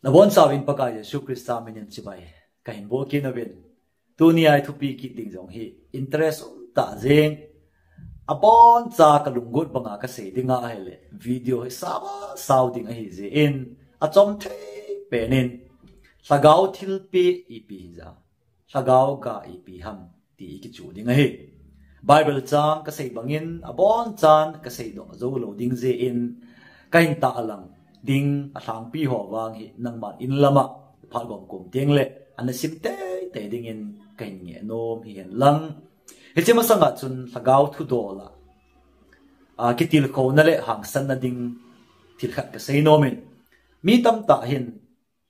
na bon sawin pakai Yesu Krista menen chibai ka hin bo ki na ben tu ni ai thu pi ki ting jong hi interest ta jeng apon cha ka lungut banga ka se dinga hele video sawa sounding a hi je in a chom the penin sagau thil pi ipi za sagau ka ipi ham ti ki chu dinga hi Bible chang ka sei bangin abon chan ka sei do zo lo ding je in kain ta alang ding a thang pi ho wang hi nang ma in lama phal gom kum tiang le an sim te ding in kain nge nom hi hen lang he chema sanga chun sagau thu do la a kitil ko na le hang san na ding thil khat ka sei nomin mi tam ta hin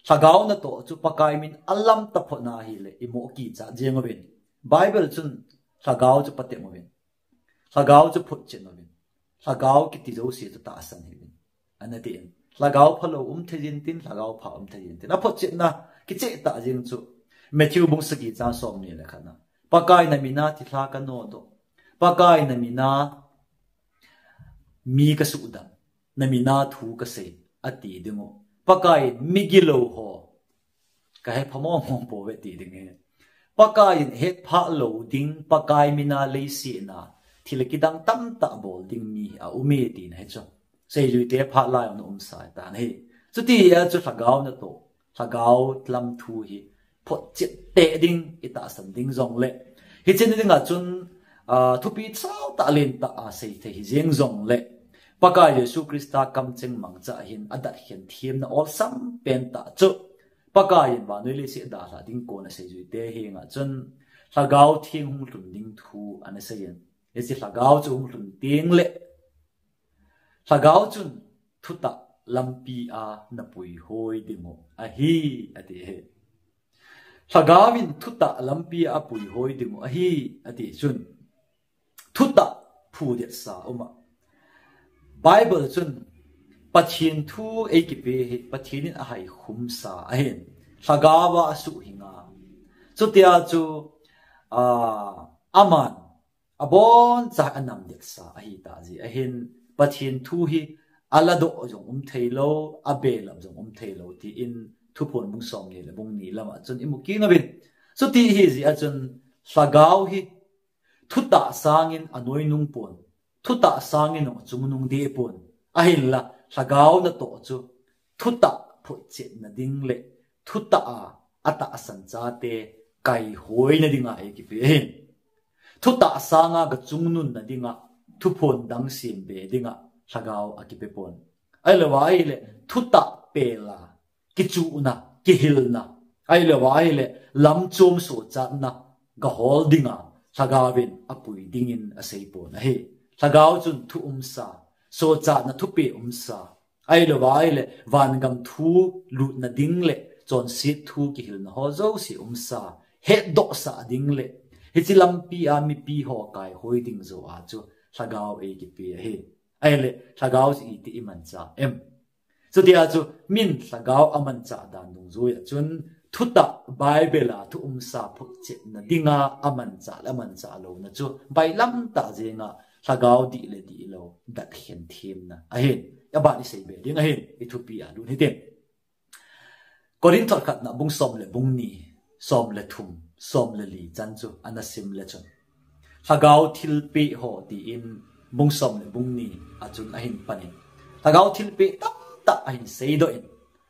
sagau na to chu pakai min alam ta pho na hi le imo ki cha jengobin Bible chun sagau chu pate movin sagau chu phut chen movin sagau ki ti zo si ta asan hi anati in sagau phalo thejin tin sagau pha thejin tin a phut chen na ki che ta jing chu Matthew bung sagi cha som ni la khana pakai na mina ti thla ka no do pakai na mina mi ka su da na mina thu ka se ati dingo pakai migilo ho ka he phamo mong po ve ti ding he pakai het pha lo ding pakai mina le si na thilakidang tam ta bol ding mi a ume ti na he cho sei ju te pha la no sai ta nei chu ti ya chu sagau na to sagau tlam thu hi phot chit te ding ita san ding zong le hi chen ding a chun thu pi chau ta len ta a sei the hi jeng zong le pakai Yesu Krista kam cheng mang cha hin adat hian thiem na all sam pen ta chu pakai ba noi le se da la ding ko na sei ju te hi nga chun sagau thing hung tlun ding thu an se yen e si sagau chu hung tlun ting le sagau chun thuta lampi a na pui hoi dingo a hi ati he sagawin thuta lampi a pui hoi dingo a hi ati chun thuta phu de sa uma Bible chun pathin thu e ki pe he pathin a hai khum sa a hen sagawa su hinga chu tia chu aman abon cha anam dek sa a hi ta ji a hen pathin thu hi alado jong thailo abelam jong thailo ti in thu pon mung som ni le bung ni lama chun imuki na bin chu ti hi ji a chun sagaw hi thuta sangin anoi nung pon thuta sangin no chungnung de pon a hin la sagau na to chu thuta phu che na ding le thuta a ata san cha te kai hoi na dinga e ki pe hin thuta sanga ga chungnun na dinga thu phon dang sim be dinga sagau a ki pe pon ai le wai le thuta pe la ki chu na ki hil na ai le wai le lam chom so cha na ga hol dinga sagawin apui dingin a sei pon a he sagau chun thu sa so cha na thu pe sa ai lo wai le van gam thu lu na ding le chon si thu ki hil na ho zo si sa he do sa ding le he chi lam pi a mi pi ho kai hoi ding zo a chu sagau e ki pi he ai le sagau si ti iman cha em so dia chu min sagau aman cha dan dung zo ya chun thuta bible a thu sa phu che na dinga aman cha lo na chu bai lam ta je nga sagau di le di lo dat hian thim na a hen ya ba ni sei be ding a hen Ethiopia lu ni ten korin thot khat na bung som le bung ni som le thum som le li chan chu anasim le chon sagau thil pe ho ti in bung som le bung ni a chun a hin panin sagau thil pe tam ta a hin sei do in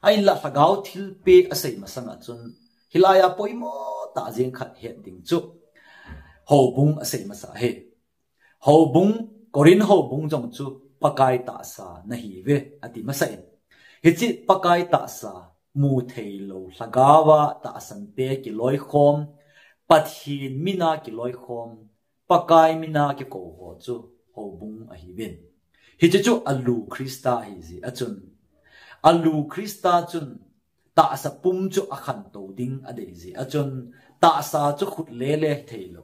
a in la sagau thil pe a sei ma sanga chun hilaya poimo ta jeng khat het ding chu ho bung a sei ma sa he ho bung korin ho bung jong chu pakai ta sa na hi ve ati masai hi chi pakai ta sa mu theilo sagawa ta san te ki loi khom pathin mina ki loi khom pakai mina ki ko ho chu ho bung a hi ven hi chu alu krista hi ji achun alu krista chun ta sa pum chu akhan to ding ade ji achun ta sa chu khut le le theilo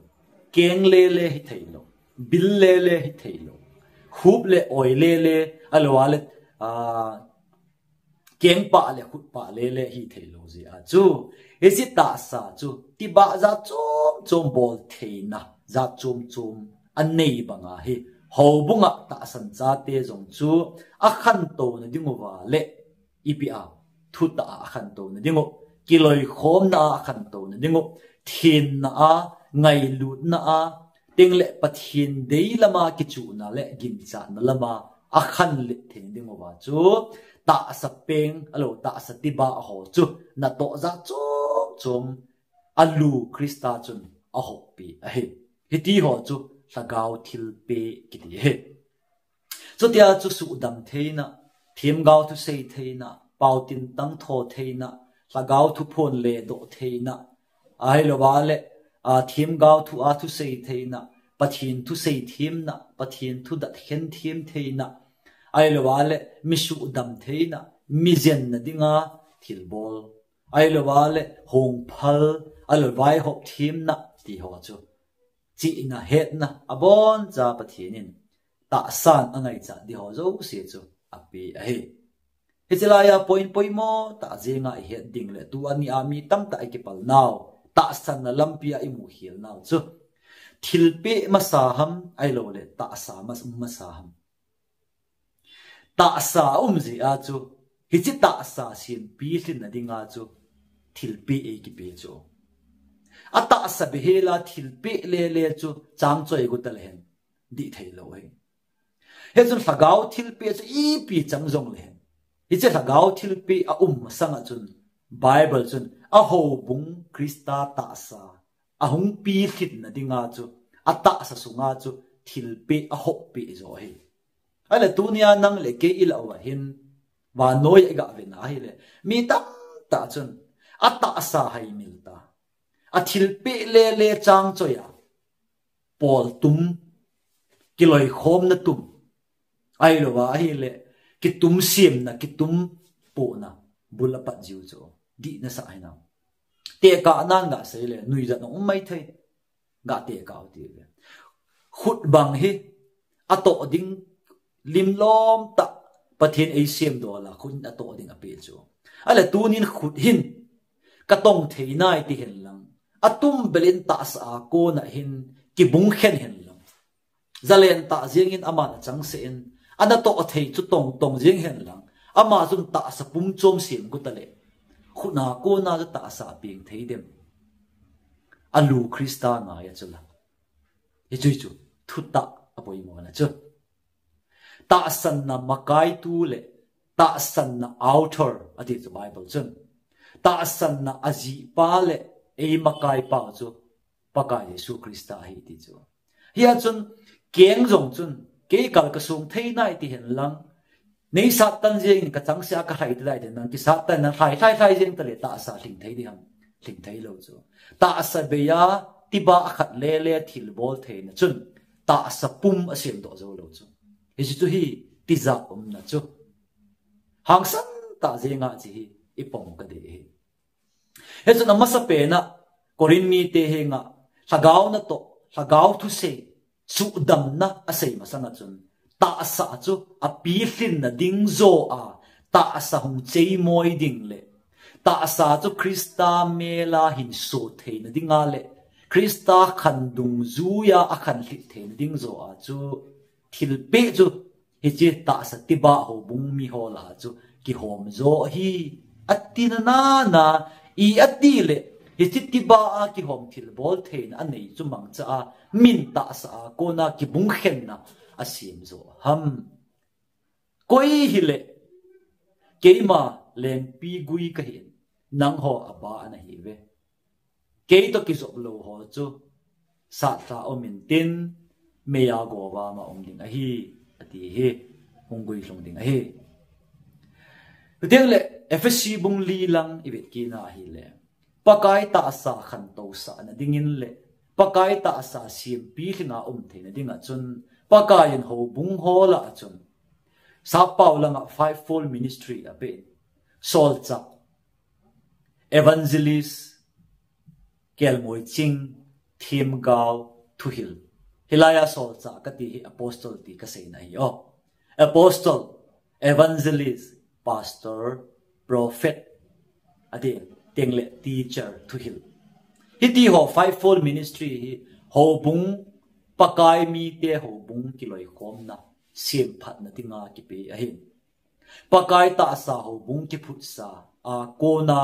keng le le hi theilo bil le le hi theilo khub le oi le le alwale keng pa le khut pa le le hi theilo ji a chu esi ta sa chu ti ba za chom bol theina za chom an nei banga hi ho bunga ta san cha te jong chu a khan to na dingowa le ipia thu ta khăn tổ nè dingo kiloi khom na khăn tổ nè dingo thiên na ngày lụt na tiếng lệ bắt thiên đấy là mà cái chủ na lệ gìn chán là mà khăn lệ thiên dingo vào chú ta sa peng alo ta sa tiba ho chu na to za chom alu Krista chun a hoppi a he hiti ho chu sagao thil pe kiti he so tia chu su dam theina thim gao thu sei theina pau tin tang tho theina sagao thu phon le do theina ai lo wale thim gao thu a thu sei theina pathin thu sei thim na pathin thu dat hen thim theina ai lo wale misu dam theina mizen na dinga thilbol ai lo wale hong phal alo vai hop thim na ti ho chu chi na het na abon cha pathinin ta san angai cha di ho zo se chu api a he hichelaya point mo ta zenga het ding le tu ani ami tam ta ikipal naw ta san na lampia imu hil naw chu thilpe masaham ai lo le ta sa masaham ta sa zi a chu hichi ta sa sin pi hlin na dinga chu thilpe e ki pe chu ata sa behela thilpe le chu chang choi gu tal hen di thei lo he he chun sagao thilpe chu i pi chang jong le hen hi che sagao thilpe a sanga chun bible chun a ho bung krista ta sa a hung pi hlit na dinga chu ata sa sunga chu thilpe a ho pi zo he ale tunia nang le ke ila wa hin wa noi ga ve na hi le mi tam ta chun ata sa hai milta a thilpe le chang choya pol tum kiloi khom na tum ai lo wa hi le ki tum sim na ki tum po na bula pat jiu cho di na sa hai na te ka nan ga se le nui da no mai thai ga te ka ti le khut bang hi ato ding lim lom ta pathin ei sim do la khun ato ding a pe cho ale tunin khut hin ka tong thei nai ti hen lang atum belin ta sa ko na hin ki bung khen hen lang zalen ta jing in ama na chang se in ana to thei chu tong jing hen lang ama zum ta sa pum chom sim ku ta le khuna ko na ta sa ping thei dem alu krista na ya chula e chui chu thuta apoi mo na chu ta san na makai tu le ta san na outer ati the bible chun ta san na aji pa le e makai pa chu pakai yesu krista hi ti chu hia chun keng jong chun ke kal ka sung thei nai ti hen lang nei sa tan jeng ka chang sia ka hai dai de nang ki sa tan na hai jeng ta le ta sa hling thei di ham hling thei lo chu ta sa be ya tiba khat le thil bol thei na chun ta sa pum asem do zo lo chu hi chu hi ti za na chu hang san ta jenga chi hi ipong ka de hi he chu na masa pe na korin mi te he nga sagao na to sagao thu se su dam na asei masanga chun ta sa chu a pi hlin na ding zo a ta sa hung chei moi ding le ta sa chu krista mela hin so thei na dinga le krista khan dung zu ya a khan hli thei na ding zo a chu thil pe chu hi chi ta sa tiba ho bung mi ho la chu ki hom zo hi atina na i ati le hi chi tiba a ki hom thil bol thein an nei chu mang cha a min ta sa ko na ki bung khen na asim zo ham koi hi le keima leng pi gui ka hin nang ho aba ana hi ve ke to ki zo lo ho chu sa ta o min tin me ya go wa ma om ding a hi ati he hong gui long ding a hi ding le fsc bung li lang ivet ki na hi le pakai ta sa khan to sa na dingin le pakai ta sa sim pi hlinga the na dinga chun pakai in ho bung ho la chun sa pau langa fivefold ministry a pe solcha evangelist kelmoi ching thim gao thu hil hilaya solcha ka ti apostle ti ka sei na hi o apostle evangelist pastor prophet adi tengle teacher thu hil hiti ho fivefold ministry hi ho bung pakai mi te ho bung kiloi khom na sim phat na tinga ki pe a hin pakai ta sa ho bung ki phut sa cô na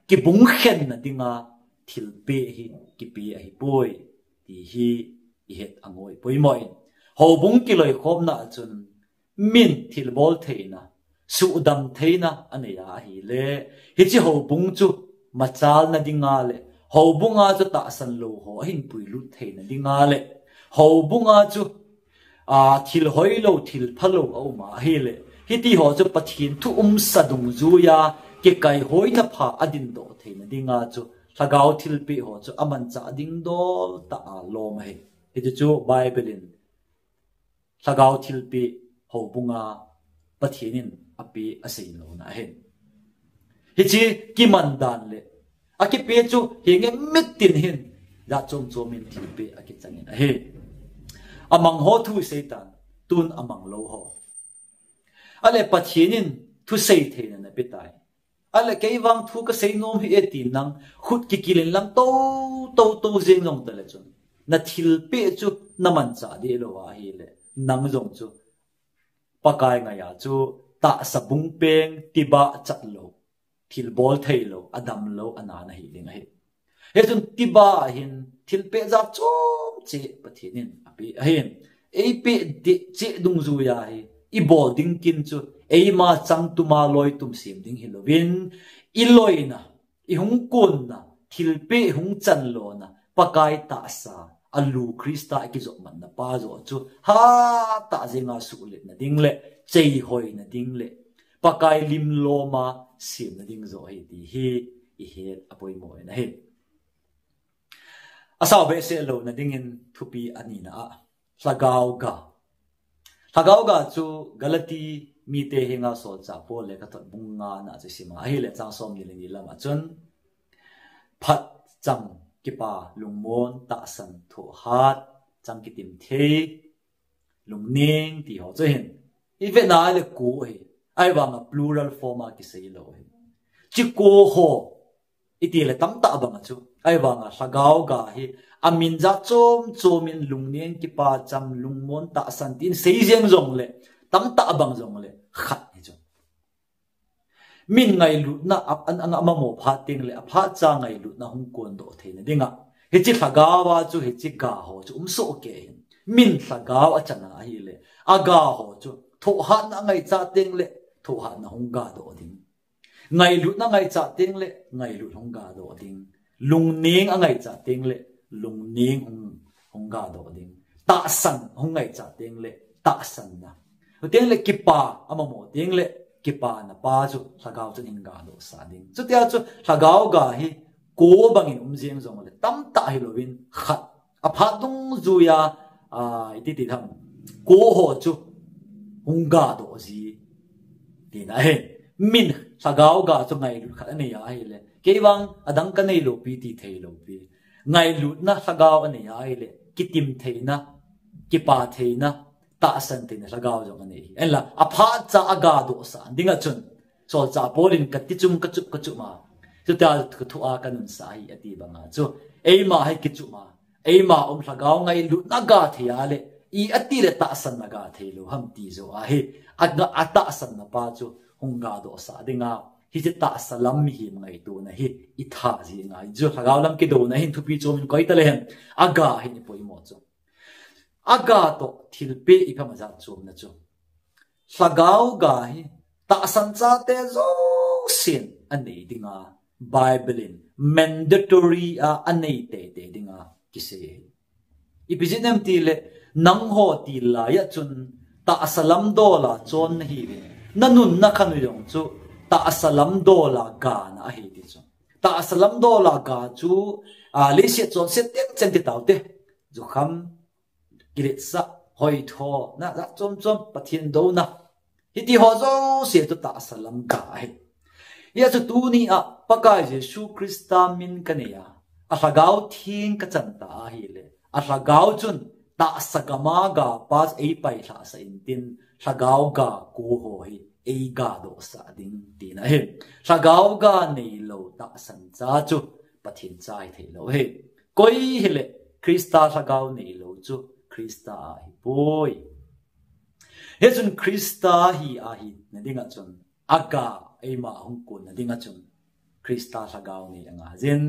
ki bung khen na dinga thil pe hi ki pi hi poi ti hi i het angoi poi moi ho bung ki loi khom na chun min thil bol theina su dam theina aneya hi le hi chi ho bung chu machal na dinga le ho bunga chu ta san lo ho hin pui lu theina dinga le ho bunga chu thil hoi lo thil phalo au ma hi le hi ti ho chu pathin thu sadung zu ya ke kai hoi na pha adin do theina dinga chu thagau thil pi ho chu aman cha ding dol ta lo ma he hi chu bible in thagau thil pi ho bunga pathinin api asei lo na he hi chi ki man dan le aki pe chu hi nge mit tin hin da chom chomin thil pi aki changin a he amang ho thu satan tun amang lo ho ale pathinin thu sei theina na pitai ale keiwang thu ka sei nom hi eti nang khut ki kilin lang to jeng ngong tale chun na thil pe chu naman cha de lo wa hi le nang jong chu pakai nga ya chu ta sabung peng tiba chat lo thil bol thei lo adam lo anana hi ling hi he chun tiba hin thil pe za chom che pathinin api hin ei pe de che dung zu ya hi i bol ding kin chu ei ma chang tu ma loi tum sim ding hi lovin i loi na i hung kun na thil pe hung chan lo na pakai ta sa alu krista ki zo man na pa zo chu ha ta zinga su le na ding le chei hoi na ding le pakai lim lo ma sim na ding zo hi ti hi i he apoi mo na he asaw be se lo na ding in thupi ani na hlagau ga chu galati mi te hinga sol cha po le ka thot bunga na che sima hi le chang som ni ni lama chun phat chang kipa lungmon ta san tho hat chang ki tim the lungning ti ho che hin i ve na le ku hi ai wang a plural form a ki sei lo hi chi ko ho iti le tam ta bang chu ai wang a hlagau ga hi amin za chomin lungning kipa cham lungmon ta san tin sei jeng jong le tam ta bang jong le khat ni chu min ngai lu na an ama mo pha ting le pha cha ngai lu na hung kon do theina dinga he chi thagawa chu he chi ga ho chu so ke min thagaw a chana hi le aga ho chu tho ha na ngai cha ting le tho ha na hung ga do ding ngai lu na ngai cha ting le ngai lu hung ga do ding lung ning a ngai cha ting le lung ning hung ga do ding ta san hung ngai cha ting le ta san na tiếng lệ kipa ama mo tiếng lệ kipa na pa chu thagau chu ninga do sa ding chu tia chu thagau ga hi ko bangin jeng zong le tam ta hi lovin khat a pha tung zu ya ti tham ko ho chu hunga do ji ti na he min thagau ga chu ngai lu khat ne ya hi le kewang adang ka nei lo pi ti thei lo pi ngai lu na thagau ne ya hi le kitim thei na kipa thei na ta san tin lagaw jong ani ella apha cha aga do sa dinga chun sol cha polin katichum kachup ma chu ta thu a kanun sa hi ati banga chu eima hai kichuma eima lagaw ngai lu naga thia le i ati le ta san naga thelo ham ti zo a he aga ata san na pa chu hunga do sa dinga hi je ta salam hi ngai tu na hi i tha ji ngai ju lagaw lam ki do na hin thu pi chomin koi ta le hem aga hi ni poi mo chu aga to thil pe i phama za chum na chu hlagau ga hi ta san cha te zo sin ani dinga bible in mandatory ani te dinga kise i bizinem ti le nang ho ti la ya chun ta asalam do la chon hi nanun na khanu yong chu ta asalam do la ga na hi ti chu ta asalam do la ga chu le se chon se ten chen ti taw te zu kham kilit sa hoi tho na za chom pathian do na hiti ho zo se to ta salam ga he ya chu tu ni a pakai jesu krista min kania a hagau thing ka chan ta hi le a hagau chun ta sagama ga pas ei pai tha sa in tin hagau ga ku ho hi ei ga do sa ding ti na he hagau ga nei lo ta san cha chu pathin chai thei lo he koi hele krista hagau nei lo chu Krista hi boy he chun Krista hi na dinga chun aga ema hung kun na dinga chun Krista lagao ni anga jin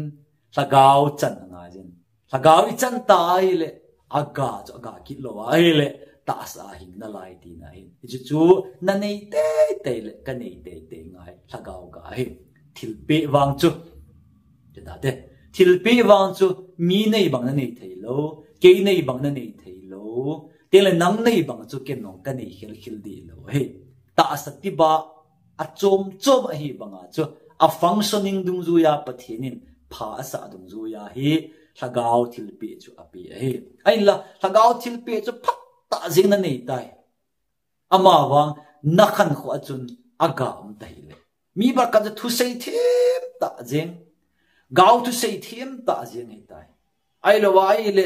lagao chan anga jin lagao I chan ta hi le aga cho aga kit lo wa hi le ta sa hing na lai ti na hi chu na nei te le ka nei te ngai lagao ga hi thil pe wang chu ta de thil pe wang chu mi nei bang na nei thei lo ke nei bang na nei thei lo te le nang nei bang chu ken nong ka nei khil di lo he ta sa ti ba a chom a hi banga chu a functioning dung zu ya pathinin pha sa dung zu ya hi lagao thil pe chu api hi ai la lagao thil pe chu phat ta jing na nei tai ama wang nakhan kho achun aga tai le mi ba ka thu sei them ta jing gao thu sei them ta jing nei tai ai lo wa ai le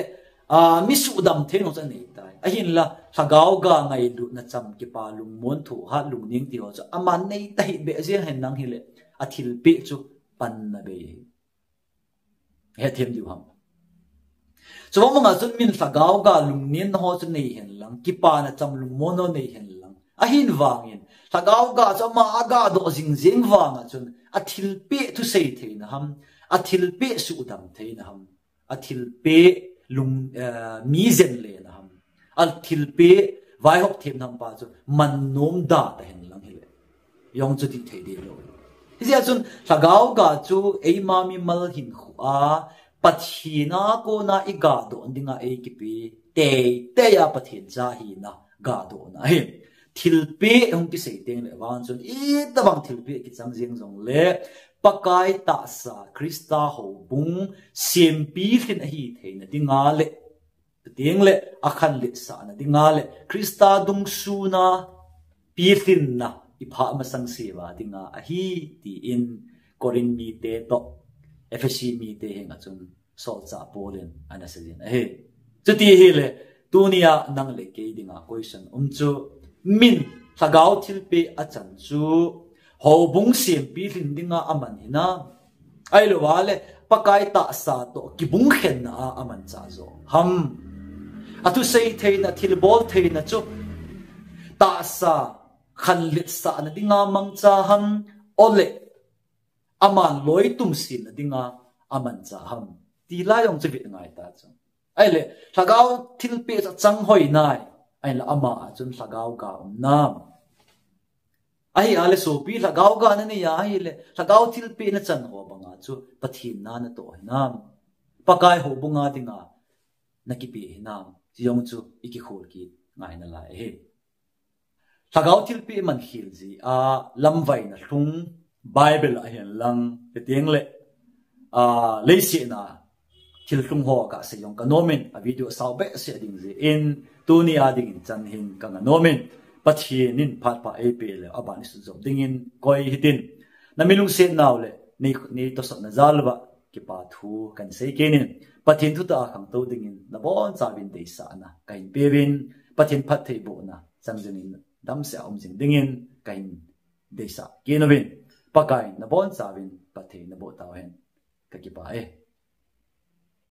mi su dam the no cha nei tai a hin la lagao ga ngai lu na cham ki pa lung mon thu ha lung ning ti ho cha aman nei tai be jing hen nang hi le a thil pe chu pan na be he them diu ham so mga chun min lagao ga lung nin ho chu nei hen lang ki pa na cham lung mon no nei hen lang a hin wangin lagao ga cha ma aga do jing wanga chun a thil pe thu sei the na ham a thil pe su dam the na ham a thil pe lung mi zen le na ham al thil pe vai hok them nam pa chu man nom da ta hen lang hi le yong chu ti thei de lo hi ya chun lagao ga chu ei ma mi mal hin khu a pathina ko na iga do ndinga ei ki pi te ya pathin cha hi na ga do na hi thil pe hong ki sei teng le wan chun I ta bang thil pe ki chang jing jong le pakai ta sa Krista ho bung sim pi thin hi theina dinga le tieng le akhan le sa na dinga le Krista dung su na pi thin na I pha ma sang se wa dinga a hi ti in Korin mi te to FSC mi te henga chung so cha polen ana sajin a he chuti hi le tunia nang le ke dinga question chu min lagao thil pe a chan chu ho bung sim pi thin dinga aman hina ai lo wale pakai ta sa to ki bung khen na aman cha zo ham atu sei theina thil bol theina chu ta sa khan lit sa na dinga mang cha ham ole aman loi tum sin na dinga aman cha ham ti la yong che vit ngai ta chu ai le lagao thil pe cha chang hoi nai ai la ama chun lagao ga nam ai ale so pi lagao ga na ni ya ai le lagao thil pe na chan ho banga chu pathin na na to nam pakai ho bunga dinga nakipi nam yong chu iki khol ki ngai na lai he lagao thil pe man khil ji a lamwai na hlung Bible a hian lang te tieng le leisi na thil hlung ho ka se yong ka nomin a video sau be se ding ji in tunia ding in chan hin ka nomin pathin nin phat pa ap le aban su job ding in koi hitin namilung se naw le ni to sa na zalwa ki pa thu kan sei kenin pathin thu ta khang to ding in na bon chawin de sa na kain pewin pathin phat thei bo na changjenin dam se jing ding in kain de sa kenovin pakai na bon chawin pathei na bo taw hen ka ki pa